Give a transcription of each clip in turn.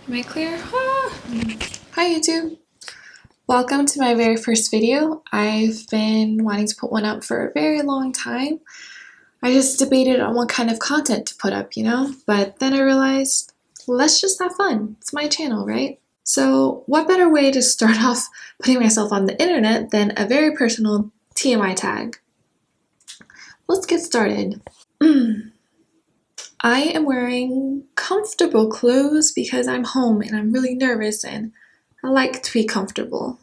Am I clear? Ah. Hi YouTube! Welcome to my very first video. I've been wanting to put one up for a very long time. I just debated on what kind of content to put up, But then I realized, let's just have fun. It's my channel, right? So what better way to start off putting myself on the internet than a very personal TMI tag? Let's get started. I am wearing comfortable clothes because I'm home and I'm really nervous and I like to be comfortable.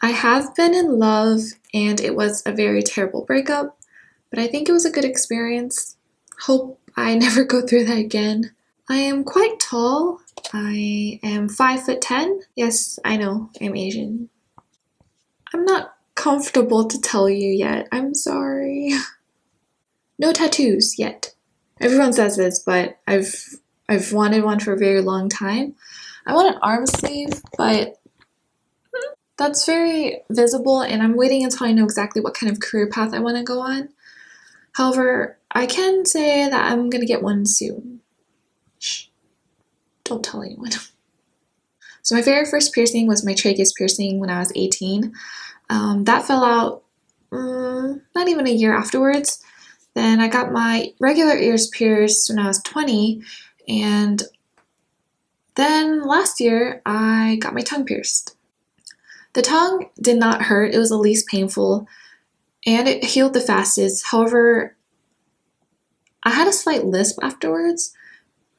I have been in love and it was a very terrible breakup, but I think it was a good experience. Hope I never go through that again. I am quite tall. I am 5'10". Yes, I know, I'm Asian. I'm not comfortable to tell you yet. I'm sorry. No tattoos yet. Everyone says this, but I've wanted one for a very long time. I want an arm sleeve, but that's very visible and I'm waiting until I know exactly what kind of career path I want to go on. However, I can say that I'm gonna get one soon. Shh, don't tell anyone. So my very first piercing was my tragus piercing when I was 18. That fell out not even a year afterwards. Then I got my regular ears pierced when I was 20, and then last year I got my tongue pierced. The tongue did not hurt, it was the least painful, and it healed the fastest. However, I had a slight lisp afterwards,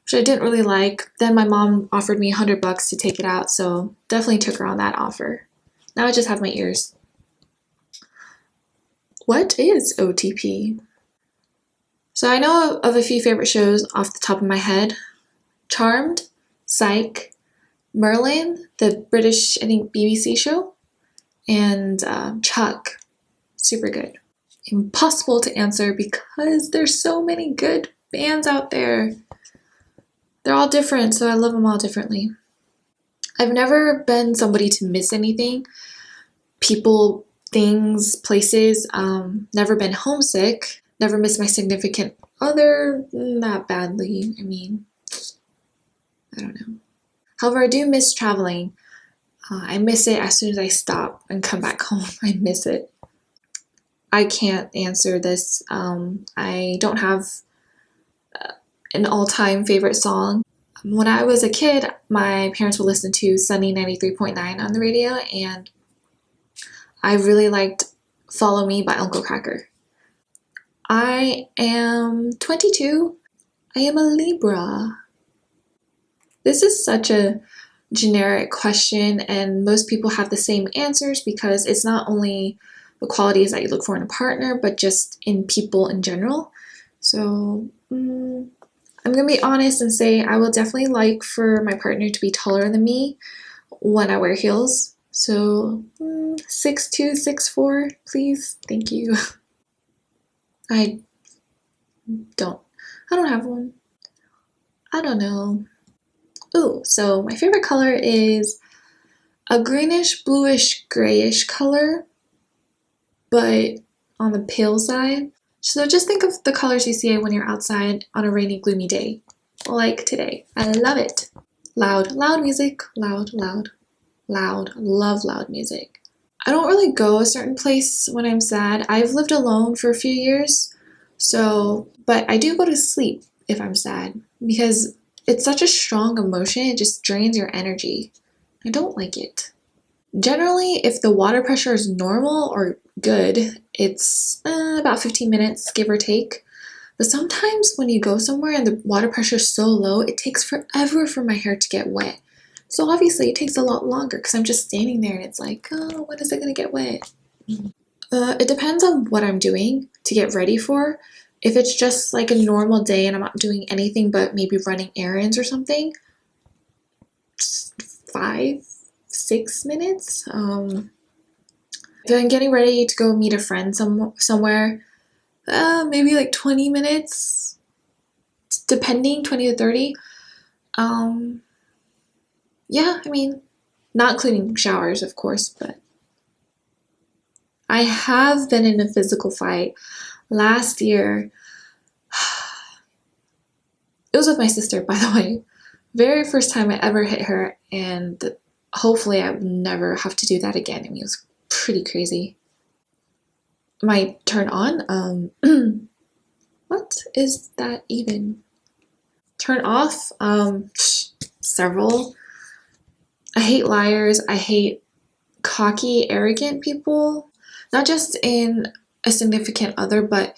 which I didn't really like. Then my mom offered me $100 to take it out, so definitely took her on that offer. Now I just have my ears. What is OTP? So I know of a few favorite shows off the top of my head. Charmed, Psych, Merlin, the British, I think, BBC show, and Chuck. Super good. Impossible to answer because there's so many good bands out there. They're all different, so I love them all differently. I've never been somebody to miss anything. People, things, places. Never been homesick. Never missed my significant other that badly. I don't know. However, I do miss traveling. I miss it as soon as I stop and come back home. I miss it. I can't answer this. I don't have an all-time favorite song. When I was a kid, my parents would listen to Sunny 93.9 on the radio, and I really liked Follow Me by Uncle Kracker. I am 22. I am a Libra. This is such a generic question, and most people have the same answers because it's not only the qualities that you look for in a partner, but just in people in general. So I'm gonna be honest and say I will definitely like for my partner to be taller than me when I wear heels. So 6'2", 6'4", please. Thank you. I don't have one. I don't know. Ooh, so my favorite color is a greenish, bluish, grayish color, but on the pale side. So just think of the colors you see when you're outside on a rainy, gloomy day, like today. I love it. Loud music, loud. Love loud music. I don't really go a certain place when I'm sad. I've lived alone for a few years, but I do go to sleep if I'm sad because it's such a strong emotion, it just drains your energy. I don't like it. Generally, if the water pressure is normal or good, it's about 15 minutes, give or take. But sometimes when you go somewhere and the water pressure is so low, it takes forever for my hair to get wet. So obviously it takes a lot longer because I'm just standing there and it's like, oh, when is it going to get wet? It depends on what I'm doing to get ready for. If it's just like a normal day and I'm not doing anything but maybe running errands or something, just 5-6 minutes. If I'm getting ready to go meet a friend somewhere, maybe like 20 minutes, depending, 20 to 30. Yeah, not including showers, of course, but I have been in a physical fight last year. It was with my sister, by the way. Very first time I ever hit her, and hopefully I would never have to do that again. I mean, it was pretty crazy. My turn on? What is that even? Turn off? Several. I hate liars. I hate cocky, arrogant people. Not just in a significant other, but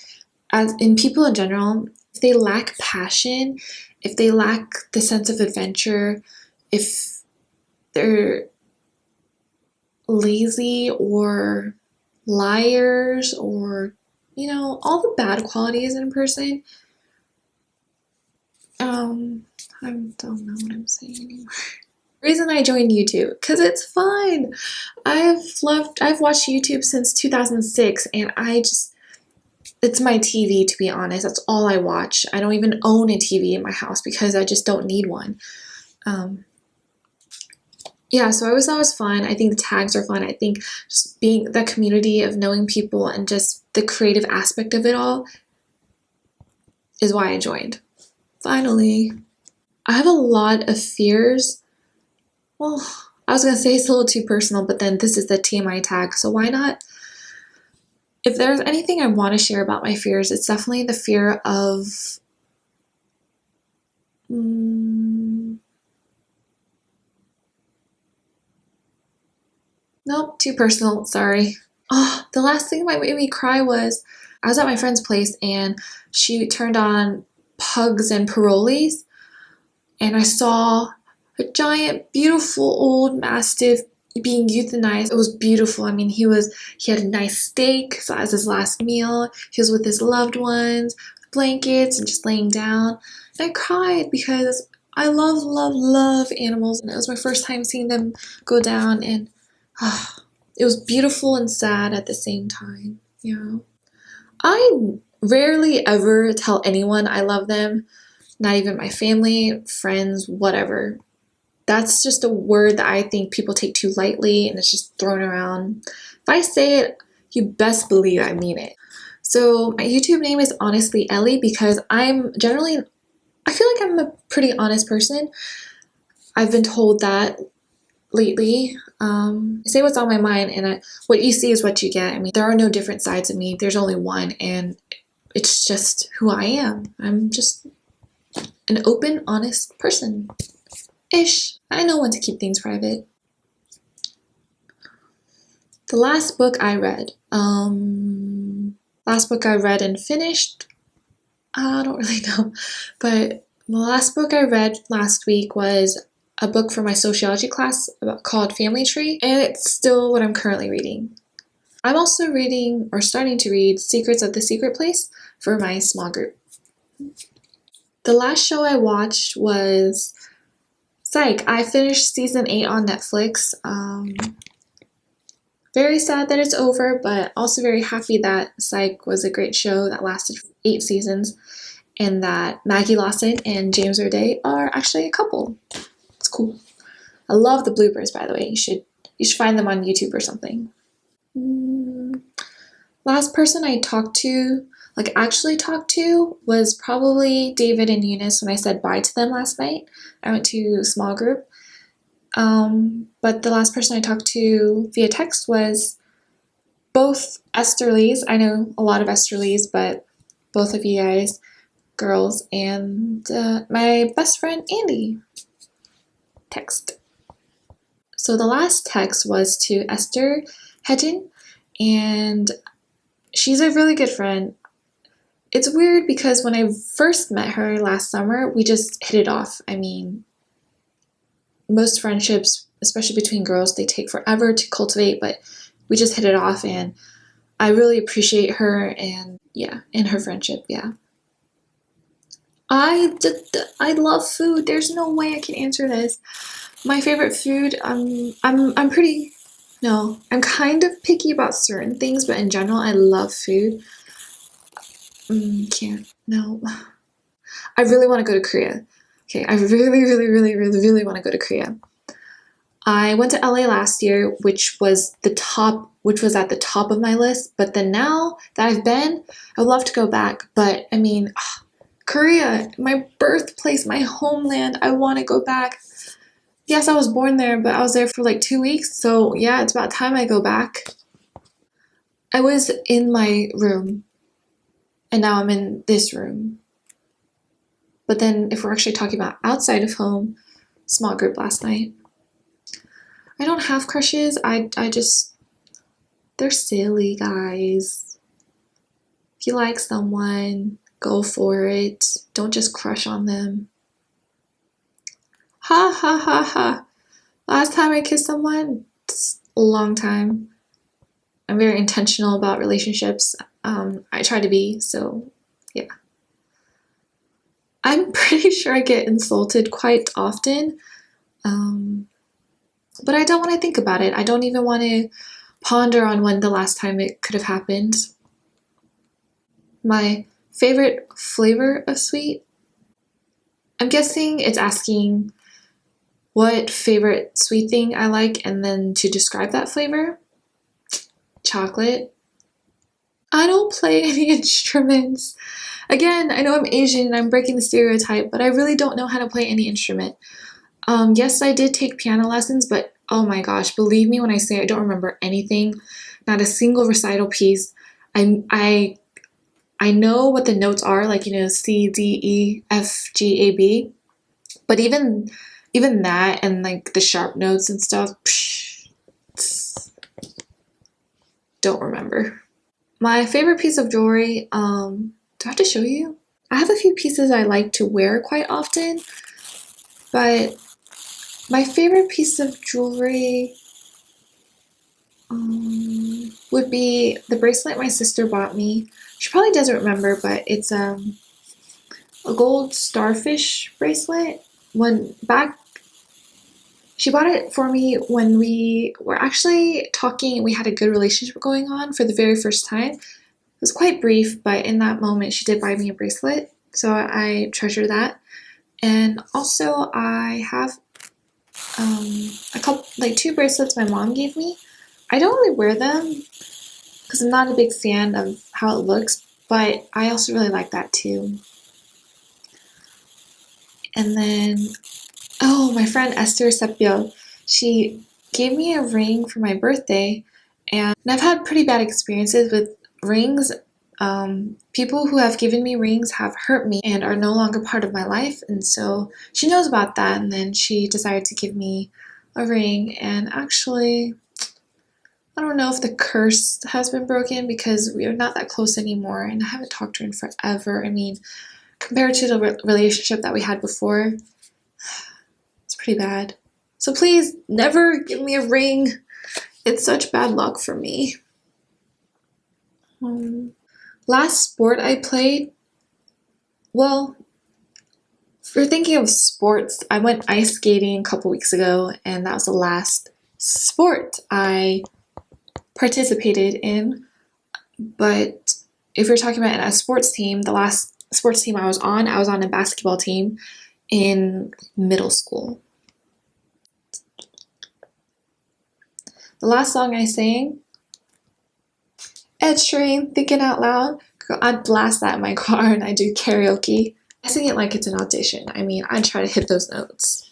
as in people in general. If they lack passion, if they lack the sense of adventure, if they're lazy or liars or, all the bad qualities in a person. I don't know what I'm saying anymore. Reason I joined YouTube, because it's fun. I've watched YouTube since 2006, and it's my TV, to be honest. That's all I watch. I don't even own a TV in my house because I just don't need one. Yeah, so I always thought it was fun. I think the tags are fun. I think just being the community of knowing people and just the creative aspect of it all is why I joined. Finally. I have a lot of fears. Well, I was going to say it's a little too personal, but then this is the TMI tag, so why not? If there's anything I want to share about my fears, it's definitely the fear of nope, too personal, sorry. Oh, the last thing that made me cry was I was at my friend's place and she turned on Pugs and Parolees, and I saw a giant, beautiful old Mastiff being euthanized. It was beautiful. I mean, he had a nice steak, so as his last meal. He was with his loved ones, blankets, and just laying down. And I cried because I love, love, love animals, and it was my first time seeing them go down, and it was beautiful and sad at the same time. I rarely ever tell anyone I love them, not even my family, friends, whatever. That's just a word that I think people take too lightly and it's just thrown around. If I say it, you best believe I mean it. So my YouTube name is Honestly Ellie because I feel like I'm a pretty honest person. I've been told that lately. I say what's on my mind, and what you see is what you get. I mean, there are no different sides of me. There's only one, and it's just who I am. I'm just an open, honest person. Ish. I know when to keep things private. The last book I read. Last book I read and finished. I don't really know. But the last book I read last week was a book for my sociology class called Family Tree, and it's still what I'm currently reading. I'm also reading or starting to read Secrets of the Secret Place for my small group. The last show I watched was Psych. I finished season 8 on Netflix. Very sad that it's over, but also very happy that Psych was a great show that lasted 8 seasons, and that Maggie Lawson and James Roday are actually a couple. It's cool. I love the bloopers, by the way. You should find them on YouTube or something. Last person I actually talked to, was probably David and Eunice when I said bye to them last night. I went to a small group. But the last person I talked to via text was both Esther Lees. I know a lot of Esther Lees, but both of you guys, girls, and my best friend Andy. Text. So the last text was to Esther Hedgen, and she's a really good friend. It's weird because when I first met her last summer, we just hit it off. I mean, most friendships, especially between girls, they take forever to cultivate, but we just hit it off, and I really appreciate her and her friendship. I love food. There's no way I can answer this. My favorite food, I'm kind of picky about certain things, but in general, I love food. No. I really want to go to Korea. Okay, I really, really, really, really, really want to go to Korea. I went to LA last year, which was at the top of my list, but then now that I've been, I would love to go back, but I mean, Korea, my birthplace, my homeland. I want to go back. Yes, I was born there, but I was there for like 2 weeks. So yeah, it's about time I go back. I was in my room and now I'm in this room. But then if we're actually talking about outside of home, small group last night. I don't have crushes. I just, they're silly, guys. If you like someone, go for it. Don't just crush on them. Ha ha ha ha. Last time I kissed someone, it's a long time. I'm very intentional about relationships. I try to be, so yeah. I'm pretty sure I get insulted quite often, but I don't want to think about it. I don't even want to ponder on when the last time it could have happened. My favorite flavor of sweet? I'm guessing it's asking what favorite sweet thing I like and then to describe that flavor. Chocolate. I don't play any instruments. Again, I know I'm Asian and I'm breaking the stereotype, but I really don't know how to play any instrument. Yes, I did take piano lessons, but oh my gosh, believe me when I say I don't remember anything, not a single recital piece. I know what the notes are, like, C, D, E, F, G, A, B, but even that and like the sharp notes and stuff, don't remember. My favorite piece of jewelry, do I have to show you? I have a few pieces I like to wear quite often, but my favorite piece of jewelry would be the bracelet my sister bought me. She probably doesn't remember, but it's a gold starfish bracelet. She bought it for me when we were actually talking and we had a good relationship going on for the very first time. It was quite brief, but in that moment she did buy me a bracelet, so I treasure that. And also I have a couple, like 2 bracelets my mom gave me. I don't really wear them because I'm not a big fan of how it looks, but I also really like that too. And then, oh, my friend Esther Sepio, she gave me a ring for my birthday, and I've had pretty bad experiences with rings. People who have given me rings have hurt me and are no longer part of my life, and so she knows about that, and then she decided to give me a ring. And actually, I don't know if the curse has been broken because we are not that close anymore, and I haven't talked to her in forever. I mean, compared to the relationship that we had before, it's pretty bad. So please never give me a ring. It's such bad luck for me. Last sport I played, well, if you're thinking of sports, I went ice skating a couple weeks ago, and that was the last sport I participated in. But if you're talking about a sports team, the last sports team I was on a basketball team in middle school. The last song I sang, Ed Sheeran, Thinking Out Loud. Girl, I'd blast that in my car and I do karaoke. I sing it like it's an audition. I mean, I try to hit those notes.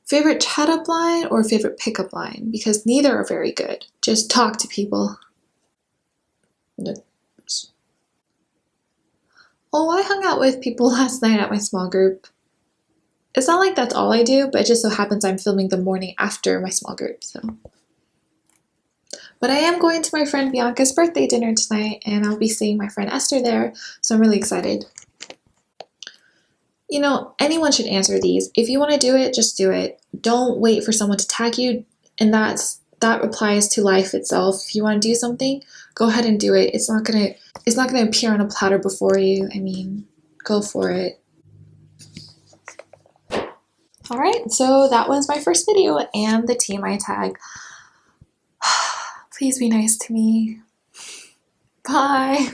Favorite chat up line or favorite pickup line? Because neither are very good. Just talk to people. Oh, I hung out with people last night at my small group. It's not like that's all I do, but it just so happens I'm filming the morning after my small group, so. But I am going to my friend Bianca's birthday dinner tonight, and I'll be seeing my friend Esther there, so I'm really excited. You know, anyone should answer these. If you want to do it, just do it. Don't wait for someone to tag you, and that applies to life itself. If you want to do something, go ahead and do it. It's not gonna appear on a platter before you. I mean, go for it. Alright, so that was my first video and the TMI tag. Please be nice to me. Bye.